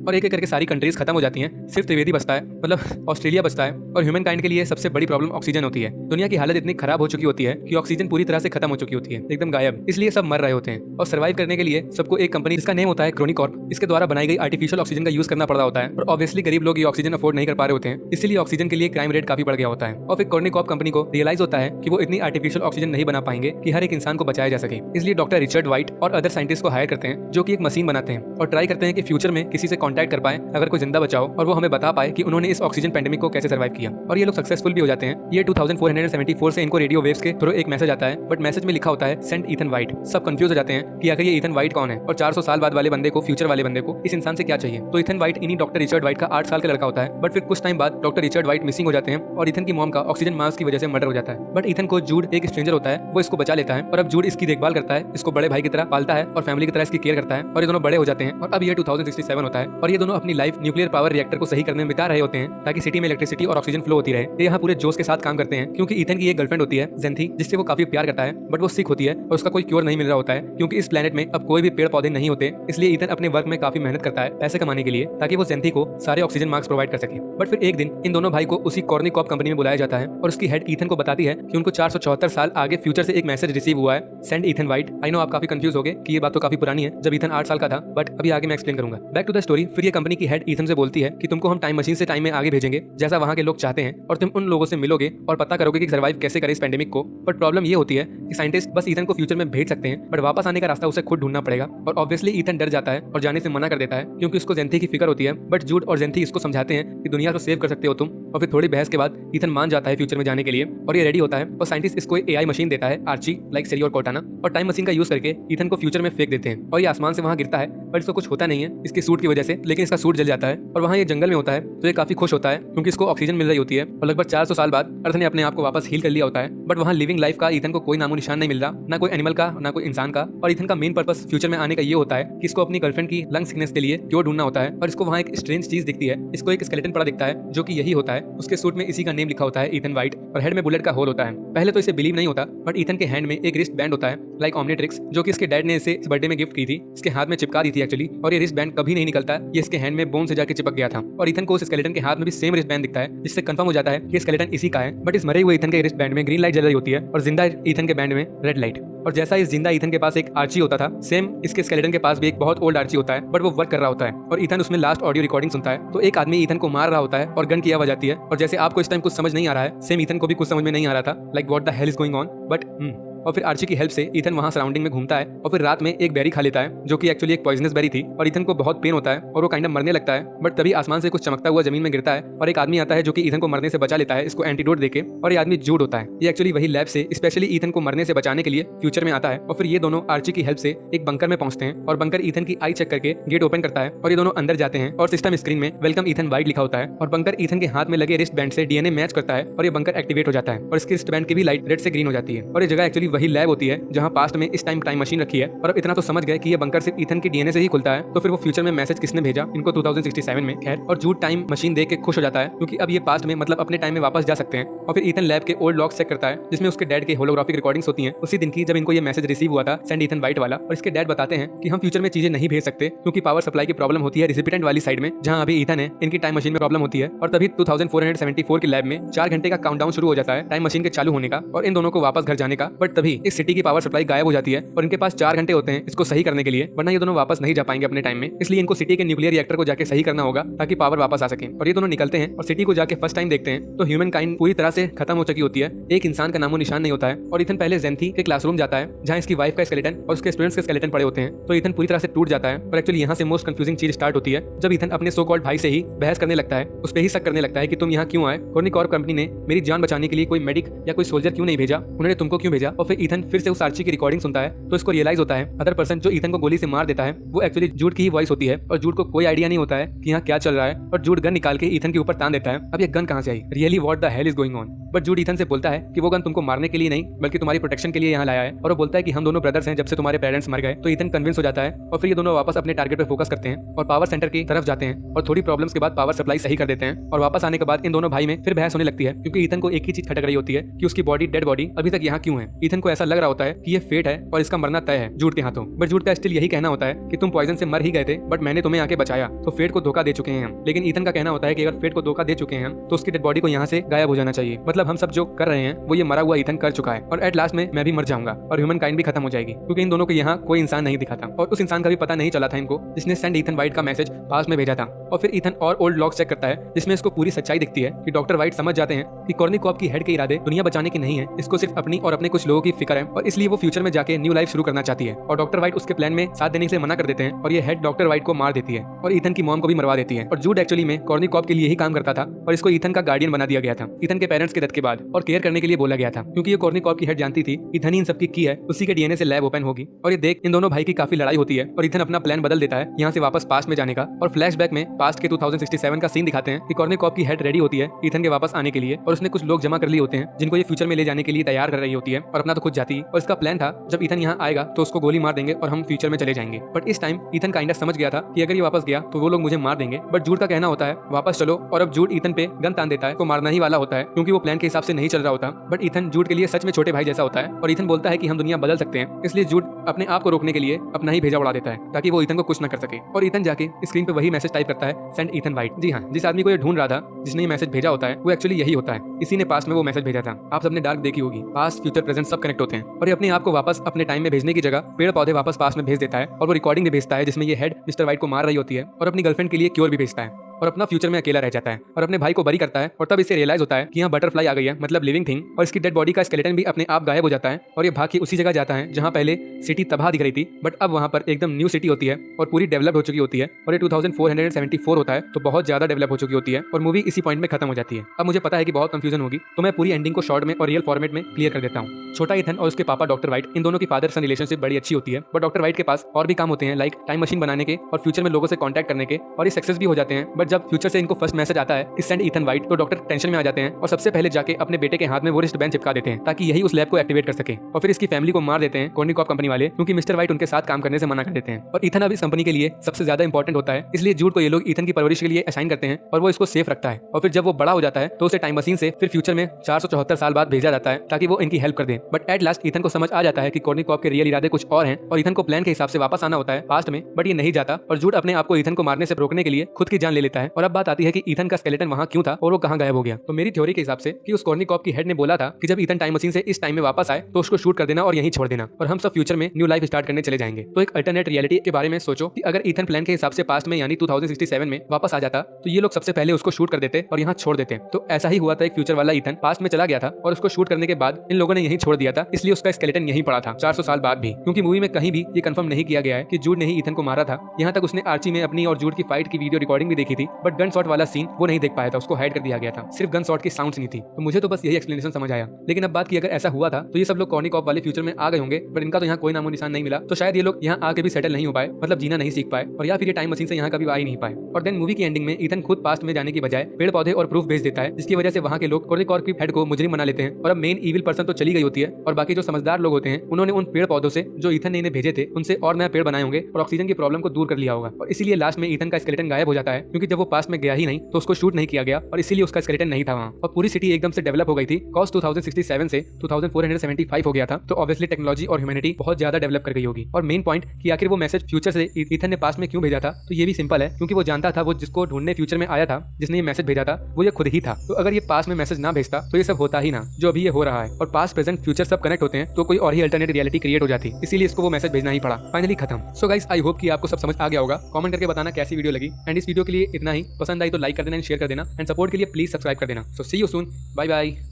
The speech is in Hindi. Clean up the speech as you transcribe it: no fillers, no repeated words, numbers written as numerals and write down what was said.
और एक एक करके सारी कंट्रीज खत्म हो जाती हैं, सिर्फ त्रिवेदी बचता है, मतलब ऑस्ट्रेलिया बचता है। और ह्यूमन काइंड के लिए सबसे बड़ी प्रॉब्लम ऑक्सीजन होती है। दुनिया की हालत इतनी खराब हो चुकी होती है कि ऑक्सीजन पूरी तरह से खत्म हो चुकी होती है, एकदम गायब। इसलिए सब मर रहे होते हैं और सर्वाइव करने के लिए सबको एक कंपनी जिसका नेम होता है क्रोनिकॉर्प, इसके द्वारा बनाई गई आर्टिफिशियल ऑक्सीजन का यूज करना पड़ रहा होता है। और ऑब्वियसली गरीब लोग ये ऑक्सीजन अफोर्ड नहीं कर पा रहे होते हैं, इसलिए ऑक्सीजन के लिए क्राइम रेट काफी बढ़ गया होता है। और फिर क्रोनिकॉर्प कंपनी को रियलाइज होता है कि वो इतनी आर्टिफिशियल ऑक्सीजन नहीं बना पाएंगे कि हर एक इंसान को बचाया जा सके। इसलिए डॉक्टर रिचर्ड वाइट और अदर साइंटिस्ट को हायर करते हैं जो कि एक मशीन बनाते हैं और ट्राई करते हैं कि फ्यूचर में किसी से कांटेक्ट कर पाए अगर कोई जिंदा बचाओ, और वो हमें बता पाए कि उन्होंने इस ऑक्सीजन पैंडेमिक को कैसे सर्वाइव किया। और ये लोग सक्सेसफुल भी हो जाते हैं। ये 2474 से इनको रेडियो वेव्स के थ्रू एक मैसेज आता है, बट मैसेज में लिखा होता है सेंड ईथन वाइट। सब कंफ्यूज हो जाते हैं कि आखिर ये ईथन वाइट कौन है और 400 साल बाद वाले बंदे को, फ्यूचर वाले बंदे को इस इंसान से क्या चाहिए। तो ईथन वाइट इन्हीं डॉक्टर रिचर्ड वाइट का 8 साल का लड़का होता है। बट फिर कुछ टाइम बाद डॉक्टर रिचर्ड वाइट मिसिंग हो जाते हैं और ईथन की मॉम का ऑक्सीजन मास्क की वजह से मर्डर हो जाता है। बट ईथन को जूड, एक स्ट्रेंजर होता है, वो इसको बचा लेता है और अब जूड इसकी देखभाल करता है, इसको बड़े भाई की तरह पालता है और फैमिली की तरह इसकी केयर करता है। और ये दोनों बड़े हो जाते हैं और अब ये 2067 होता है और ये दोनों अपनी लाइफ न्यूक्लियर पावर रिएक्टर को सही करने में बिता रहे होते हैं ताकि सिटी में इलेक्ट्रिसिटी और ऑक्सीजन फ्लो होती रहे। ये यहाँ पूरे जोश के साथ काम करते हैं क्योंकि ईथन की एक गर्लफ्रेंड होती है जेंथी, जिससे वो काफी प्यार करता है, बट वो सिक होती है और उसका कोई क्योर नहीं मिल रहा होता है क्योंकि इस प्लेनेट में अब कोई भी पेड़ पौधे नहीं होते। इसलिए ईथन अपने वर्क में काफी मेहनत करता है पैसे कमाने के लिए ताकि वो जेंथी को सारे ऑक्सीजन मास्क प्रोवाइड कर सके। बट फिर एक दिन इन दोनों भाई को उसी कॉर्निकॉर्प कंपनी में बुलाया जाता है और उसकी हेड ईथन को बताती है कि उनको 474 साल आगे फ्यूचर से एक मैसेज रिसीव हुआ है, send Ethan white. I know आप काफी कंफ्यूज हो गए कि ये बात तो काफी पुरानी है, जब ईथन 8 साल का था, बट अभी आगे मैं एक्सप्लेन करूंगा। Back to the story. फिर ये कंपनी की हेड ईथन से बोलती है कि तुमको हम टाइम मशीन से टाइम में आगे भेजेंगे जैसा वहाँ के लोग चाहते हैं और तुम उन लोगों से मिलोगे और पता करोगे कि सर्वाइव कैसे करें इस पैंडेमिक को। बट प्रॉब्लम ये होती है कि साइंटिस्ट बस ईथन को फ्यूचर में भेज सकते हैं, बट वापस आने का रास्ता उसे खुद ढूंढना पड़ेगा। और ऑब्वियसली ईथन डर जाता है और जाने से मना कर देता है क्योंकि उसको जेंथी की फिक्र होती है। बट जूड और जेंथी इसको समझाते हैं कि दुनिया को सेव कर सकते हो तुम। और फिर थोड़ी बहस के बाद ईथन मान जाता है फ्यूचर में जाने के लिए और ये रेडी होता है और साइंटिस्ट इसको एआई मशीन देता है, आर्ची लाइक सेरी और कोर्टाना, और टाइम मशीन का यूज करके ईथन को फ्यूचर में फेंक देते हैं और ये आसमान से वहाँ गिरता है। बट इसको कुछ होता नहीं है इसके सूट की वजह से, लेकिन इसका सूट जल जाता है और वहाँ ये जंगल में होता है तो ये काफी खुश होता है क्योंकि इसको ऑक्सीजन मिल रही होती है। और लगभग 400 साल बाद अर्थ ने अपने आप को वापस हील कर लिया होता है, बट वहाँ लिविंग लाइफ का ईथन को कोई नामो निशान नहीं मिल रहा, ना कोई एनिमल का ना कोई इंसान का। और ईथन का मेन पर्पस फ्यूचर में आने का ये होता है कि इसको अपनी गर्लफ्रेंड की लंग सिकनेस के लिए क्योर ढूंढना होता है। और इसको वहाँ एक स्ट्रेंज चीज दिखती है, इसको एक स्केलेटन पड़ा दिखता है जो कि यही होता है। उसके सूट में इसी का नेम लिखा होता है ईथन वाइट और हेड में बुलेट का होल होता है। पहले तो इसे बिलीव नहीं होता, बट ईथन के हैंड में एक रिस्ट बैंड होता है लाइक ओमनिट्रिक्स, जो कि इसके डैड ने इसे बर्थडे में गिफ्ट की थी, इसके हाथ में चिपका दी थी एक्चुअली। और ये रिस्ट बैंड कभी नहीं निकलता, ये इसके हैंड में बोन से जाके चिपक गया था। और ईथन को उस स्केलेटन के हाथ में भी सेम रिस्ट बैंड दिखता है, जिससे कंफर्म हो जाता है कि स्केलेटन इसी का है। बट इस मरे हुए ईथन के रिस्ट बैंड में ग्रीन लाइट जल रही होती है और जिंदा ईथन के बैंड में रेड लाइट। और जैसा इस जिंदा ईथन के पास एक आर्ची होता था, सेम इसके स्केलेटन के पास भी एक बहुत ओल्ड आर्ची होता है, बट वो वर्क कर रहा होता है और ईथन उसमें लास्ट ऑडियो रिकॉर्डिंग सुनता है। तो एक आदमी ईथन को मार रहा होता है और गन की आवाज आती है और जैसे आपको इस टाइम कुछ समझ नहीं आ रहा है, सेम ईथन को भी कुछ समझ में नहीं आ रहा था, like what the hell is going on. But और फिर आर्ची की हेल्प से ईथन वहाँ सराउंडिंग में घूमता है और फिर रात में एक बेरी खा लेता है जो कि एक्चुअली एक पॉइजनस बेरी थी और ईथन को बहुत पेन होता है और वो काइंड ऑफ मरने लगता है। बट तभी आसमान से कुछ चमकता हुआ जमीन में गिरता है और एक आदमी आता है जो कि ईथन को मरने से बचा लेता है इसको एंटीडोट देके। और ये आदमी जूड होता है, ये एक्चुअली वही लैब से स्पेशली ईथन को मरने से बचाने के लिए फ्यूचर में आता है। और फिर ये दोनों आर्ची की हेल्प से एक बंकर में पहुंचते हैं और बंकर ईथन की आई चेक करके गेट ओपन करता है और ये दोनों अंदर जाते हैं और सिस्टम स्क्रीन में वेलकम ईथन वाइट लिखा होता है और बंकर ईथन के हाथ में लगे रिस्ट बैंड से डीएनए मैच करता है और ये बंकर एक्टिवेट हो जाता है और इसकी रिस्ट बैंड की भी लाइट रेड से ग्रीन हो जाती है। और ये जगह एक्चुअली वही लैब होती है जहां पास्ट में इस टाइम मशीन रखी है। और अब इतना तो समझ गए कि ये बंकर सिर्फ ईथन की डीएनए से ही खुलता है, तो फिर वो फ्यूचर में मैसेज किसने भेजा इनको 2067 में। खैर, और जूड टाइम मशीन देख के खुश हो जाता है क्योंकि अब ये पास्ट में मतलब अपने टाइम में वापस जा सकते हैं। और फिर ईथन लैब के ओल्ड लॉग्स चेक करता है जिसमें उसके डैड के होलोग्राफिक रिकॉर्डिंग्स होती हैं उसी दिन की जब इनको ये मैसेज रिसीव हुआ था, सेंड ईथन वाइट वाला। और इसके डैड बताते हैं कि हम फ्यूचर में चीजें नहीं भेज सकते क्योंकि पावर सप्लाई की प्रॉब्लम होती है रिसिपिटेंट वाली साइड में जहां अभी ईथन है, इनकी टाइम मशीन में प्रॉब्लम होती है। और तभी 2474 की लैब में 4 घंटे का काउंटडाउन शुरू हो जाता है टाइम मशीन के चालू होने का और इन दोनों को वापस घर जाने का। बट तभी इस सिटी की पावर सप्लाई गायब हो जाती है और इनके पास 4 घंटे होते हैं इसको सही करने के लिए, वरना ये दोनों वापस नहीं जा पाएंगे अपने टाइम में। इसलिए इनको सिटी के न्यूक्लियर रिएक्टर को जाके सही करना होगा ताकि पावर वापस आ सके। और ये दोनों निकलते हैं और सिटी को जाके फर्स्ट टाइम देखते हैं तो ह्यूमन काइंड पूरी तरह से खत्म हो चुकी होती है, एक इंसान का नामो निशान नहीं होता है। और ईथन पहले जेंथी के क्लासरूम जाता है जहां इसकी वाइफ का स्केलेटन और उसके स्टूडेंट्स के स्केलेटन पड़े होते हैं, तो ईथन पूरी तरह से टूट जाता है। और एक्चुअली यहाँ से मोस्ट कंफ्यूजिंग चीज स्टार्ट होती है जब ईथन अपने सो कॉल्ड भाई से ही बहस करने लगता है, उस पर ही शक करने लगता है कि तुम यहाँ क्यों आए, कॉर्निकॉर्प कंपनी ने मेरी जान बचाने के लिए कोई मेडिक या कोई सोल्जर क्यों नहीं भेजा, उन्होंने तुमको क्यों भेजा। और फिर ईथन फिर से उस आर्ची की रिकॉर्डिंग सुनता है तो इसको रियलाइज होता है अदर पर्सन जो ईथन को गोली से मार देता है वो एक्चुअली जूड की ही वॉइस होती है और जूड को कोई आइडिया नहीं होता है कि यहाँ क्या चल रहा है। और जूड गन निकाल के ईथन के ऊपर तान देता है। अब ये गन कहाँ से आई, really what the hell is going on. But Jude Ethan से बोलता है कि वो गन तुमको मारने के लिए नहीं बल्कि तुम्हारी प्रोटेक्शन के लिए यहाँ लाया है। और वो बोलता है कि हम दोनों ब्रदर्स हैं जब से तुम्हारे पेरेंट्स मर गए। तो ईथन कन्विंस हो जाता है और फिर ये दोनों वापस अपने टारगेट पे फोकस करते हैं और पावर सेंटर की तरफ जाते हैं और थोड़ी प्रॉब्लम्स के बाद पावर सप्लाई सही कर देते हैं। और वापस आने के बाद इन दोनों भाई में फिर बहस होने लगती है क्योंकि ईथन को एक ही चीज खटक रही होती है कि उसकी बॉडी, डेड बॉडी अभी तक यहाँ क्यों है। ईथन को ऐसा लग रहा होता है कि ये फेट है और इसका मरना तय है जूड के हाथों। बट जूड का स्टिल यही कहना होता है कि तुम पॉइजन से मर ही गए थे, बट मैंने तुम्हें आके बचाया, तो फेट को धोखा दे चुके हैं हम। लेकिन ईथन का कहना होता है कि अगर फेट को धोखा दे चुके हैं हम तो उसकी डेड बॉडी को यहाँ से गायब हो जाना चाहिए। मतलब हम सब जो कर रहे हैं वो ये मरा हुआ ईथन कर चुका है और एट लास्ट में मैं भी मर जाऊंगा और ह्यूमन काइंड भी खत्म हो जाएगी, क्योंकि इन दोनों को यहाँ कोई इंसान नहीं दिखा था और उस इंसान का भी पता नहीं चला था इनको जिसने सेंड ईथन वाइट का मैसेज पास में भेजा था। और फिर ईथन और ओल्ड लॉग्स चेक करता है जिसमें इसको पूरी सच्चाई दिखती है कि डॉक्टर वाइट समझ जाते हैं कि कॉर्नी कॉप की हेड के इरादे दुनिया बचाने की नहीं है, इसको सिर्फ अपनी और अपने कुछ लोगों की फिक्र है और इसलिए वो फ्यूचर में जाके न्यू लाइफ शुरू करना चाहती है। और डॉक्टर वाइट उसके प्लान में साथ देने से मना कर देते हैं और ये हेड डॉक्टर वाइट को मार देती है और ईथन की मॉम को भी मरवा देती है। और जूड एक्चुअली में कॉर्नी कॉप के लिए ही काम करता था और इसको ईथन का गार्डियन बना दिया गया था ईथन के पेरेंट्स के डेथ के बाद और केयर करने के लिए बोला गया था, क्योंकि ये कॉर्नी कॉप की हेड जानती थी ईथन ही इन सबकी की है, उसी के डीएनए से लैब ओपन होगी। और ये देख इन दोनों भाई की काफी लड़ाई होती है और ईथन अपना प्लान बदल देता है यहाँ से वापस पास्ट में जाने का। और फ्लैशबैक में पास्ट के 2067 का सीन दिखाते हैं कि कॉर्नी कॉप की हेड रेडी होती है ईथन के वापस आने के लिए और उसने कुछ लोग जमा कर लिए होते हैं जिनको ये फ्यूचर में ले जाने के लिए तैयार कर रही होती है और अपना तो खुद जाती है। और इसका प्लान था जब ईथन यहाँ आएगा तो उसको गोली मार देंगे और हम फ्यूचर में चले जाएंगे। बट इस टाइम ईथन काइंडा समझ गया था कि अगर ये वापस गया तो वो लोग मुझे मार देंगे। बट जूड का कहना होता है वापस चलो, और अब जूड ईथन पे गन तान देता है तो मारना ही वाला होता है क्योंकि वो प्लान के हिसाब से नहीं चल रहा होता। बट ईथन जूड के लिए सच में छोटे भाई जैसा होता है और ईथन बोलता है कि हम दुनिया बदल सकते हैं, इसलिए जूड अपने आप को रोकने के लिए अपना ही भेजा उड़ा देता है ताकि वो ईथन को कुछ न कर सके। और ईथन जाके स्क्रीन पे वही मैसेज टाइप करता है, सेंड ईथन वाइट। जी हाँ, जिस आदमी को ये ढूंढ रहा था जिसने ये मैसेज भेजा होता है वो एक्चुअली यही होता है, इसी ने पास्ट में वो मैसेज भेजा था। आप सबने डार्क देखी होगी, पास्ट फ्यूचर प्रेजेंट सब कनेक्ट होते हैं और ये अपने आप को वापस अपने टाइम में भेजने की जगह पेड़ पौधे वापस पास्ट में भेज देता है और वो रिकॉर्डिंग भी भेजता है जिसमें ये हेड मिस्टर वाइट को मार रही होती है और अपनी गर्लफ्रेंड के लिए क्योर भी भेजता है और अपना फ्यूचर में अकेला रह जाता है और अपने भाई को बरी करता है। और तब इसे रियलाइज होता है कि यहाँ बटरफ्लाई आ गई है, मतलब लिविंग थिंग, और इसकी डेड बॉडी का स्केलेटन भी अपने आप गायब हो जाता है और ये भाग के उसी जगह जाता है जहाँ पहले सिटी तबाह दिख रही थी, बट अब वहाँ पर एकदम न्यू सिटी होती है और पूरी डेवलप हो चुकी होती है और ये 2474 होता है तो बहुत ज्यादा डेवलप हो चुकी होती है और मूवी इसी पॉइंट में खत्म हो जाती है। अब मुझे पता है कि बहुत कंफ्यूजन होगी तो मैं पूरी एंडिंग को शॉर्ट में और रियल फॉर्मेट में क्लियर कर देता हूँ। छोटा ईथन और उसके पापा डॉक्टर वाइट, इन दोनों की फादर सन रिलेशनशिप बड़ी अच्छी होती है, बट डॉक्टर वाइट के पास और भी काम होते हैं लाइक टाइम मशीन बनाने के और फ्यूचर में लोगों से कॉन्टैक्ट करने के, और ये सक्सेस भी हो जाते हैं। बट जब फ्यूचर से इनको फर्स्ट मैसेज आता है कि सेंड ईथन वाइट तो डॉक्टर टेंशन में आ जाते हैं और सबसे पहले जाके अपने बेटे के हाथ में वो रिस्ट बैंड चिपका देते हैं ताकि यही उस लैब को एक्टिवेट कर सके। और फिर इसकी फैमिली को मार देते हैं कॉर्नी कॉप कंपनी वाले, क्योंकि मिस्टर वाइट उनके साथ काम करने से मना कर देते हैं। और ईथन अब इस कंपनी के लिए सबसे ज्यादा इंपॉर्टेंट होता है, इसलिए जूड को ये लोग ईथन की परवरिश के लिए असाइन करते हैं और वो इसको सेफ रखता है। और फिर जब वो बड़ा हो जाता है तो उसे टाइम मशीन से फिर फ्यूचर में 474 साल बाद भेजा जाता है ताकि वो इनकी हेल्प कर दे। बट एट लास्ट ईथन को समझ आ जाता है कि कॉर्नी कॉप के रियल इरादे कुछ और हैं और ईथन को प्लान के हिसाब से वापस आना होता है पास्ट में, बट ये नहीं जाता और जूड अपने आप को ईथन को मारने से रोकने के लिए खुद की जान ले लेता है। और अब बात आती है कि ईथन का स्केलेटन वहाँ क्यों था और वो कहाँ गायब हो गया। तो मेरी थ्योरी के हिसाब से कि उस कॉर्नी कॉप की हेड ने बोला था कि जब ईथन टाइम मशीन से इस टाइम में वापस आए तो उसको शूट कर देना और यहीं छोड़ देना और हम सब फ्यूचर में न्यू लाइफ स्टार्ट करने चले जाएंगे। तो एक अल्टरनेट रियलिटी के बारे में सोचो कि अगर ईथन प्लान के हिसाब से पास्ट में यानी 2067 में वापस आ जाता तो ये लोग सबसे पहले उसको शूट कर देते और यहाँ छोड़ देते। तो ऐसा ही हुआ था, एक फ्यूचर वाला ईथन पास्ट में चला गया था और उसको शूट करने के बाद इन लोगों ने यहीं छोड़ दिया था, इसलिए उसका स्केलेटन यहीं पड़ा था 400 साल बाद भी, क्योंकि मूवी में कहीं भी ये कंफर्म नहीं किया गया है कि जूड ने ही ईथन को मारा था। यहाँ तक उसने आर्ची में अपनी और जूड की फाइट की वीडियो रिकॉर्डिंग भी देखी थी, बट गन शॉट वाला सीन वो नहीं देख पाया था, उसको हाइड कर दिया गया था, सिर्फ गन शॉट की साउंड्स नहीं थी। तो मुझे तो बस यही एक्सप्लेनेशन समझ आया। लेकिन अब बात की अगर ऐसा हुआ था तो ये सब लोग कॉर्नी कॉप वाले फ्यूचर में आ गए होंगे, बट इनका तो यहाँ कोई नामो निशान नहीं मिला, तो शायद ये लोग यहाँ आके भी सेटल नहीं हो पाए, मतलब जीना नहीं सीख पाए, और या फिर ये टाइम मशीन से यहाँ कभी आ ही नहीं पाए। और देन मूवी की एंडिंग में ईथन खुद पास्ट में जाने की बजाय पेड़ पौधे और प्रूफ भेज देता है, जिसकी वजह से वहाँ के लोग कॉर्नी कॉप की हेड को मुजरिम बना लेते हैं और अब मेन इविल पर्सन तो चली गई होती है और बाकी जो समझदार लोग होते हैं उन्होंने उन पेड़ पौधों से जो ईथन ने इन्हें भेजे थे उनसे और नया पेड़ बनाए होंगे और ऑक्सीजन की प्रॉब्लम को दूर कर लिया होगा। और इसीलिए लास्ट में ईथन का स्केलेटन गायब हो जाता है, क्योंकि जब वो पास्ट में गया ही नहीं तो उसको शूट नहीं किया गया और इसीलिए उसका स्केलेटन नहीं था वहाँ। और पूरी सिटी एकदम से डेवलप हो गई थी, कॉस्ट 2067 से 2475 हो गया था, तो ऑब्वियसली टेक्नोलॉजी और ह्यूमैनिटी बहुत ज्यादा डेवलप कर गई होगी। और मेन पॉइंट कि आखिर वो मैसेज फ्यूचर से ईथन ने पास्ट में क्यों भेजा था, तो ये भी सिंपल है, क्योंकि वो जानता था वो जिसको ढूंढने फ्यूचर में आया था, जिसने ये मैसेज भेजा था वो ये खुद ही था। तो अगर ये पास्ट में मैसेज ना भेजता तो ये सब होता ही ना जो अभी ये हो रहा है, और पास्ट प्रेजेंट फ्यूचर सब कनेक्ट होते हैं तो कोई और ही अल्टरनेट रियलिटी क्रिएट हो जाती, इसीलिए इसको वो मैसेज भेजना ही पड़ा। फाइनली खत्म। सो गाइस, आई होप कि आपको सब समझ आ गया होगा। कमेंट करके बताना कैसी वीडियो लगी, एंड इस वीडियो के लिए इतना ही। पसंद आई तो लाइक कर देना एंड शेयर कर देना, एंड सपोर्ट के लिए प्लीज सब्सक्राइब कर देना। सो सी यू सून, बाय बाय।